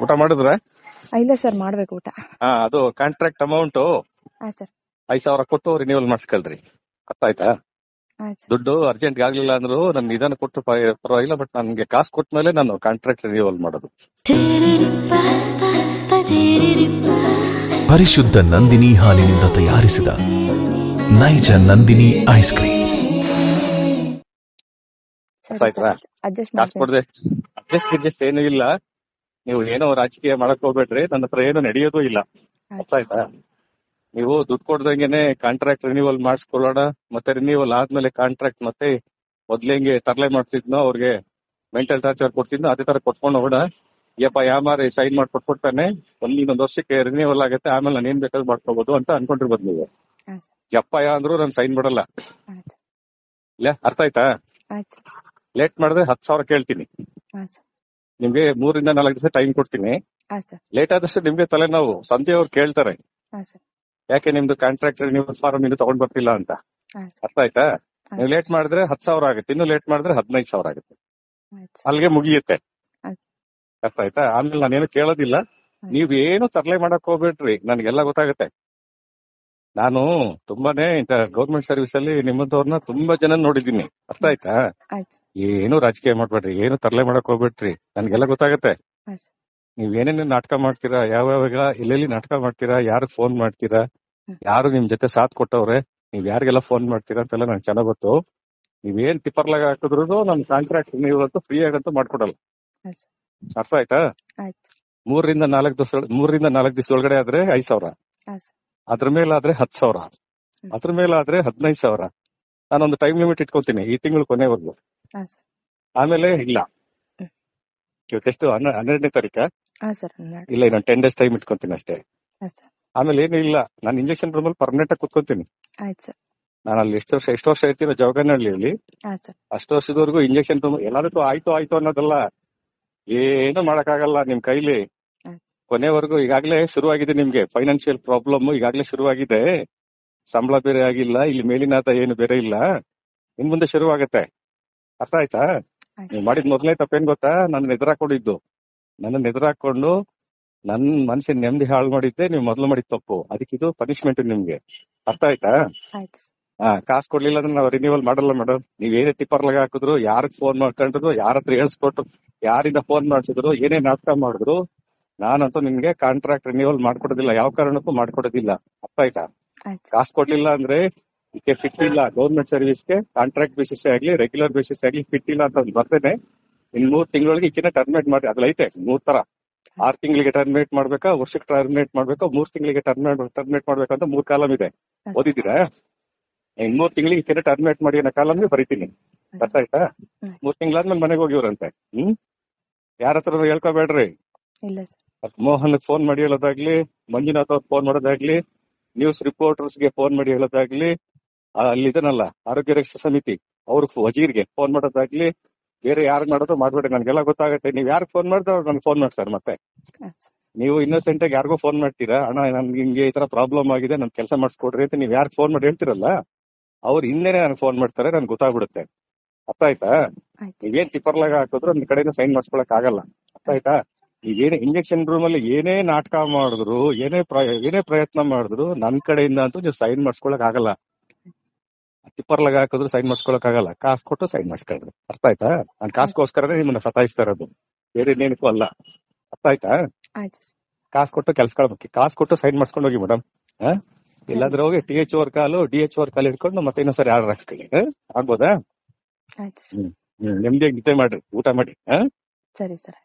ಊಟ ಮಾಡಿದ್ರ? ಇಲ್ಲ ಸರ್, ಮಾಡ್ಬೇಕು ಊಟ. ಅದು ಕಾಂಟ್ರಾಕ್ಟ್ ಅಮೌಂಟ್ ಹಾ ಸರ್. 5,000 ಕೊಟ್ಟು ರಿನ್ಯೂವಲ್ ಮಾಡಿಸ್ಕೊಳ್ರಿ. ಅರ್ಥ ಆಯ್ತಾ? ಆಯ್ತು ಸರ್. ದುಡ್ಡು ಅರ್ಜೆಂಟ್ ಆಗ್ಲಿಲ್ಲ ಅಂದ್ರು ನನ್ ನಿಧಾನ ಕೊಟ್ಟು ಪರವಾಗಿಲ್ಲ, ಬಟ್ ನನ್ಗೆ ಕಾಸು ಕೊಟ್ಟ ಮೇಲೆ ನಾನು ಕಾಂಟ್ರಾಕ್ಟ್ ರಿನ್ಯೂವಲ್ ಮಾಡೋದು. ಪರಿಶುದ್ಧ ನಂದಿನಿ ಹಾಲಿನಿಂದ ತಯಾರಿಸಿದ ನೈಜ ನಂದಿನಿ ಐಸ್ ಕ್ರೀಮ್ಸ್. ಅರ್ಥ ಆಯ್ತಾ? ಕಾಸು ಕೊಡದೆ ಅಡ್ಜಸ್ಟ್ ಏನೂ ಇಲ್ಲ. ನೀವು ಏನೋ ರಾಜಕೀಯ ಮಾಡಕ್ ಹೋಗ್ಬೇಡ್ರಿ, ನನ್ನ ಹತ್ರ ಏನು ನಡೆಯೋದು ಇಲ್ಲ. ಅರ್ಥ ಆಯ್ತಾ? ನೀವು ದುಡ್ಡು ಕೊಡ್ದಂಗೆನೆ ಕಾಂಟ್ರಾಕ್ಟ್ ರಿನ್ಯೂವಲ್ ಮಾಡಿಸ್ಕೊಳ್ಳೋಣ, ಮತ್ತೆ ರಿನ್ಯೂವಲ್ ಆದ್ಮೇಲೆ ಕಾಂಟ್ರಾಕ್ಟ್ ಮತ್ತೆ ಮೊದ್ಲೆಂಗೆ ತರಲೆ ಮಾಡ್ತಿದ್ನೋ ಅವ್ರಿಗೆ ಮೆಂಟಲ್ ಟಾರ್ಚರ್ ಕೊಡ್ತಿದ್ನೋ ಅದೇ ತರ ಕೊಟ್ಕೊಂಡು ಹೋಗೋಣ. ಯಪ್ಪ ಯಾಮಾರಿ ಸೈನ್ ಮಾಡಿ ಕೊಟ್ಬಿಡ್ತಾನೆ, ಇನ್ನೊಂದು ವರ್ಷಕ್ಕೆ ರಿನ್ಯೂವಲ್ ಆಗುತ್ತೆ, ಆಮೇಲೆ ನಾನು ಏನ್ ಬೇಕಾದ್ರೂ ಮಾಡ್ಕೋಬಹುದು ಅಂತ ಅನ್ಕೊಂಡಿರ್ಬೋದು ನೀವು. ಯಪ್ಪ ಅಂದ್ರು ನಾನು ಸೈನ್ ಮಾಡಲ್ಲ. ಅರ್ಥ ಆಯ್ತಾ? ಲೇಟ್ ಮಾಡಿದ್ರೆ 10,000 ಕೇಳ್ತೀನಿ. ನಿಮ್ಗೆ 3 ರಿಂದ 4 ದಿವಸ ಟೈಮ್ ಕೊಡ್ತೀನಿ. ಲೇಟ್ ಆದಷ್ಟು ನಿಮ್ಗೆ ತಲೆನೋವು. ಸಂಧ್ಯವ್ರು ಕೇಳ್ತಾರೆ, ಯಾಕೆ ನಿಮ್ದು ಕಾಂಟ್ರಾಕ್ಟ್ ರಿನ್ಯೂವಲ್ ಫಾರ್ಮ್ ಇನ್ನು ತಗೊಂಡ್ ಬರ್ತಿಲ್ಲ ಅಂತ. ಅರ್ಥ ಆಯ್ತಾ? ನೀವು ಲೇಟ್ ಮಾಡಿದ್ರೆ 10,000 ಆಗುತ್ತೆ, ಇನ್ನು ಲೇಟ್ ಮಾಡಿದ್ರೆ 15,000 ಆಗುತ್ತೆ. ಅಲ್ಲಿಗೆ ಮುಗಿಯುತ್ತೆ. ಅರ್ಥ ಆಯ್ತಾ? ಆಮೇಲೆ ನಾನೇನು ಕೇಳೋದಿಲ್ಲ. ನೀವೇನು ತರಲೆ ಮಾಡಕ್ ಹೋಗ್ಬೇಡ್ರಿ, ನನ್ಗೆಲ್ಲ ಗೊತ್ತಾಗುತ್ತೆ. ನಾನು ತುಂಬಾನೇ ಗೌರ್ಮೆಂಟ್ ಸರ್ವಿಸ್ ಅಲ್ಲಿ ನಿಮ್ಮಂತವ್ರನ್ನ ತುಂಬಾ ಜನ ನೋಡಿದೀನಿ. ಅರ್ಥ ಆಯ್ತಾ? ಏನು ರಾಜಕೀಯ ಮಾಡ್ಬೇಡ್ರಿ, ಏನು ತರಲೆ ಮಾಡಕ್ ಹೋಗ್ಬೇಡ್ರಿ, ನನ್ಗೆಲ್ಲ ಗೊತ್ತಾಗತ್ತೆ. ನೀವ್ ಏನೇನು ನಾಟಕ ಮಾಡ್ತೀರಾ, ಯಾವ್ಯಾವಾಗ ಎಲ್ಲೆಲ್ಲಿ ನಾಟಕ ಮಾಡ್ತೀರಾ, ಯಾರು ಫೋನ್ ಮಾಡ್ತೀರಾ, ಯಾರು ನಿಮ್ ಜೊತೆ ಸಾಥ್ ಕೊಟ್ಟವ್ರೆ, ನೀವ್ ಯಾರಿಗೆಲ್ಲ ಫೋನ್ ಮಾಡ್ತೀರಾ ಅಂತೆಲ್ಲ ನಂಗೆ ಚೆನ್ನಾಗ್ ಗೊತ್ತು. ನೀವೇನ್ ಟಿಪ್ಪರ್ಲಾಗ ಹಾಕಿದ್ರು ನಮ್ ಕಾಂಟ್ರಾಕ್ಟ್ ನೀವು ಫ್ರೀ ಆಗಂತೂ ಮಾಡ್ಕೊಡಲ್ಲ. ಅರ್ಥ ಆಯ್ತಾ? 3 ರಿಂದ 4 ದಿವಸ ಒಳಗಡೆ ಆದ್ರೆ 5,000, ಅದ್ರ ಮೇಲಾದ್ರೆ 10,000, ಅದ್ರ ಮೇಲಾದ್ರೆ 15,000. ನಾನೊಂದು ಟೈಮ್ ಲಿಮಿಟ್ ಇಟ್ಕೊತೀನಿ, ಈ ತಿಂಗಳು ಕೊನೆವರೆಗೂ. ಆಮೇಲೆ ಇಲ್ಲ. ಇವತ್ತೆಷ್ಟು 12ನೇ ತಾರೀಕ? ಇಲ್ಲ, ಇನ್ನೊಂದು 10 ಡೇಸ್ ಟೈಮ್ ಇಟ್ಕೊಂತೀನಿ ಅಷ್ಟೇ. ಆಮೇಲೆ ಏನು ಇಲ್ಲ, ನಾನು ಇಂಜೆಕ್ಷನ್ ರೂಮ್ ಅಲ್ಲಿ ಪರ್ಮನೆಂಟ್ ಆಗಿ ಕುತ್ಕೊಂತೀನಿ. ನಾನು ಅಲ್ಲಿ ಎಷ್ಟು ವರ್ಷ ಇರ್ತೀನೋ ಜವಗನಹಳ್ಳಿಯಲ್ಲಿ, ಅಷ್ಟು ವರ್ಷದವರೆಗೂ ಇಂಜೆಕ್ಷನ್ ರೂಮ್. ಎಲ್ಲದಕ್ಕೂ ಆಯ್ತು ಅನ್ನೋದಲ್ಲ, ಏನು ಮಾಡಕ್ಕಾಗಲ್ಲ ನಿಮ್ ಕೈಲಿ. ಕೊನೆವರೆಗೂ ಈಗಾಗ್ಲೇ ಶುರುವಾಗಿದೆ ನಿಮ್ಗೆ ಫೈನಾನ್ಷಿಯಲ್ ಪ್ರಾಬ್ಲಮ್, ಈಗಾಗ್ಲೇ ಶುರುವಾಗಿದೆ. ಸಂಬಳ ಬೇರೆ ಆಗಿಲ್ಲ, ಇಲ್ಲಿ ಮೇಲಿನಾದ ಏನು ಬೇರೆ ಇಲ್ಲ, ಇನ್ ಮುಂದೆ ಶುರುವಾಗತ್ತೆ. ಅರ್ಥ ಆಯ್ತಾ? ನೀವು ಮಾಡಿದ ಮೊದಲನೇ ತಪ್ಪೇನ್ ಗೊತ್ತಾ? ನನ್ನ ಎದುರಾಕೊಂಡಿದ್ದು, ನನ್ನನ್ನು ಎದುರಾಕೊಂಡು ನನ್ ಮನಸ್ಸಿನ ನೆಮ್ಮದಿ ಹಾಳು ಮಾಡಿದ್ದೆ ನೀವು ಮೊದಲು ಮಾಡಿದ ತಪ್ಪು. ಅದಕ್ಕಿದು ಪನಿಷ್ಮೆಂಟ್ ನಿಮ್ಗೆ. ಅರ್ಥ ಆಯ್ತಾ? ಕಾಸು ಕೊಡ್ಲಿಲ್ಲ ಅಂದ್ರೆ ನಾವು ರಿನ್ಯೂವಲ್ ಮಾಡಲ್ಲ ಮೇಡಮ್. ನೀವೇನೇ ಟಿಪ್ಪರ್ಲಾಗ ಹಾಕಿದ್ರು, ಯಾರಿಗೆ ಫೋನ್ ಮಾಡ್ಕೊಂಡ್ರು, ಯಾರ ಹತ್ರ ಹೇಳ್ಸ್ಕೊಟ್ರು, ಯಾರಿಂದ ಫೋನ್ ಮಾಡ್ಸಿದ್ರು, ಏನೇ ನಾಟಕ ಮಾಡಿದ್ರು, ನಾನಂತೂ ನಿಮ್ಗೆ ಕಾಂಟ್ರಾಕ್ಟ್ ರಿನ್ಯೂವಲ್ ಮಾಡ್ಕೊಡೋದಿಲ್ಲ, ಯಾವ ಕಾರಣಕ್ಕೂ ಮಾಡ್ಕೊಡೋದಿಲ್ಲ. ಅರ್ಥ ಆಯ್ತಾ? ಕಾಸು ಕೊಡ್ಲಿಲ್ಲ ಅಂದ್ರೆ ಇದಕ್ಕೆ ಫಿಟ್ ಇಲ್ಲ. ಗೌರ್ಮೆಂಟ್ ಸರ್ವಿಸ್ಗೆ ಕಾಂಟ್ರಾಕ್ಟ್ ಬೇಸಿಸ್ ಆಗ್ಲಿ ರೆಗ್ಯುಲರ್ ಬೇಸಿಸ್ ಆಗ್ಲಿ ಫಿಟ್ ಇಲ್ಲ ಅಂತ ಬರ್ತೇನೆ. ಇನ್ 3 ತಿಂಗಳೊಳಗೆ ಈಗಿನ ಟರ್ಮಿನೇಟ್ ಮಾಡಿ. ಅದ್ರೈತೆ 3 ತರ. 6 ತಿಂಗಳಿಗೆ ಟರ್ಮಿನೇಟ್ ಮಾಡ್ಬೇಕಾ, ವರ್ಷಕ್ಕೆ ಟರ್ಮಿನೇಟ್ ಮಾಡ್ಬೇಕಾ, 3 ತಿಂಗಳಿಗೆ ಟರ್ಮಿನೇಟ್ ಮಾಡ್ಬೇಕಂತ 3 ಕಾಲಮ್ ಇದೆ. ಓದಿದ್ದೀರಾ? ಇನ್ 3 ತಿಂಗಳಿಗೆ ಈಗಿನ ಟರ್ಮಿನೇಟ್ ಮಾಡಿ ಅನ್ನೋ ಕಾಲಮ್ಗೆ ಬರೀತೀನಿ. ಅರ್ಥ ಆಯ್ತಾ? 3 ತಿಂಗಳಾದ್ಮೇಲೆ ಮನೆಗೆ ಹೋಗಿವ್ರಂತೆ. ಯಾರ ಹತ್ರ ಹೇಳ್ಕೋಬೇಡ್ರಿ. ಮೋಹನ್ ಫೋನ್ ಮಾಡಿ ಹೇಳೋದಾಗ್ಲಿ, ಮಂಜುನಾಥ್ ಅವ್ರ ಫೋನ್ ಮಾಡೋದಾಗ್ಲಿ, ನ್ಯೂಸ್ ರಿಪೋರ್ಟರ್ಸ್ಗೆ ಫೋನ್ ಮಾಡಿ ಹೇಳೋದಾಗ್ಲಿ, ಅಲ್ಲಿ ಇದನ್ನಲ್ಲ ಆರೋಗ್ಯ ರಕ್ಷಾ ಸಮಿತಿ ಅವ್ರ ವಜೀರ್ಗೆ ಫೋನ್ ಮಾಡೋದಾಗ್ಲಿ, ಬೇರೆ ಯಾರು ಮಾಡೋದು ಮಾಡ್ಬೇಡಿ. ನನ್ಗೆಲ್ಲ ಗೊತ್ತಾಗತ್ತೆ. ನೀವ್ ಯಾರು ಫೋನ್ ಮಾಡಿದ್ರೆ ಅವ್ರು ನನ್ಗೆ ಫೋನ್ ಮಾಡ್ತಾರೆ. ಮತ್ತೆ ನೀವು ಇನ್ನೋಸೆಂಟ್ ಆಗಿ ಯಾರಿಗೋ ಫೋನ್ ಮಾಡ್ತೀರಾ, ಅಣ್ಣ ನನ್ಗೆ ಹಿಂಗೆ ಈ ತರ ಪ್ರಾಬ್ಲಮ್ ಆಗಿದೆ, ನನ್ ಕೆಲಸ ಮಾಡಿಸ್ಕೊಡ್ರಿ ಅಂತ ನೀವ್ ಯಾರು ಫೋನ್ ಮಾಡಿ ಹೇಳ್ತಿರಲ್ಲ, ಅವ್ರು ಹಿಂದೆನೆ ನನ್ಗೆ ಫೋನ್ ಮಾಡ್ತಾರೆ, ನನ್ಗೆ ಗೊತ್ತಾಗ್ಬಿಡುತ್ತೆ. ಅರ್ಥ ಆಯ್ತಾ? ನೀವೇನ್ ಟಿಪ್ಪರ್ಲಾಗ ಹಾಕಿದ್ರು ಒಂದ್ ಕಡೆಯಿಂದ ಸೈನ್ ಮಾಡಿಸ್ಕೊಳಕ್ ಆಗಲ್ಲ. ಅರ್ಥ ಆಯ್ತಾ? ಈಗೇನೇ ಇಂಜೆಕ್ಷನ್ ರೂಮ್ ಅಲ್ಲಿ ಏನೇ ನಾಟಕ ಮಾಡಿದ್ರು, ಏನೇ ಪ್ರಯತ್ನ ಮಾಡಿದ್ರು, ನನ್ ಕಡೆಯಿಂದ ಅಂತೂ ನೀವು ಸೈನ್ ಮಾಡಿಸ್ಕೊಳಕ್ ಆಗಲ್ಲ. ಟಿಪ್ಪರ್ಲಾಗ ಹಾಕಿದ್ರು ಸೈನ್ ಮಾಡಿಸ್ಕೊಳಕ್ ಆಗಲ್ಲ. ಕಾಸು ಕೊಟ್ಟು ಸೈನ್ ಮಾಡಿಸ್ಕೊಳ್ರಿ. ಅರ್ಥ ಆಯ್ತಾ? ನಾನ್ ಕಾಸ್ಗೋಸ್ಕರನೇ ನಿಮ್ಮನ್ನ ಸತಾಯಿಸ್ತಾ ಇರೋದು, ಬೇರೆ ಇನ್ನೇನಕ್ಕೂ ಅಲ್ಲ. ಅರ್ಥ ಆಯ್ತಾ? ಕಾಸು ಕೊಟ್ಟು ಕೆಲ್ಸಕೊಳ್ಬೇಕು. ಕಾಸು ಕೊಟ್ಟು ಸೈನ್ ಮಾಡಿಸ್ಕೊಂಡು ಹೋಗಿ ಮೇಡಮ್. ಇಲ್ಲಾಂದ್ರೆ ಹೋಗಿ THO ಕಾಲು DHO ಕಾಲು ಹಿಡ್ಕೊಂಡು ಮತ್ತೆ ಇನ್ನೊಂದ್ಸರಿ ಆರ್ಡರ್ ಹಾಕ್ಸ್ಕೊಳ್ಳಿ. ಆಗ್ಬೋದಾ? ನೆಮ್ಮದಿಯಾಗಿ ನಿದ್ದೆ ಮಾಡ್ರಿ, ಊಟ ಮಾಡಿ. ಸರಿ ಸರ್.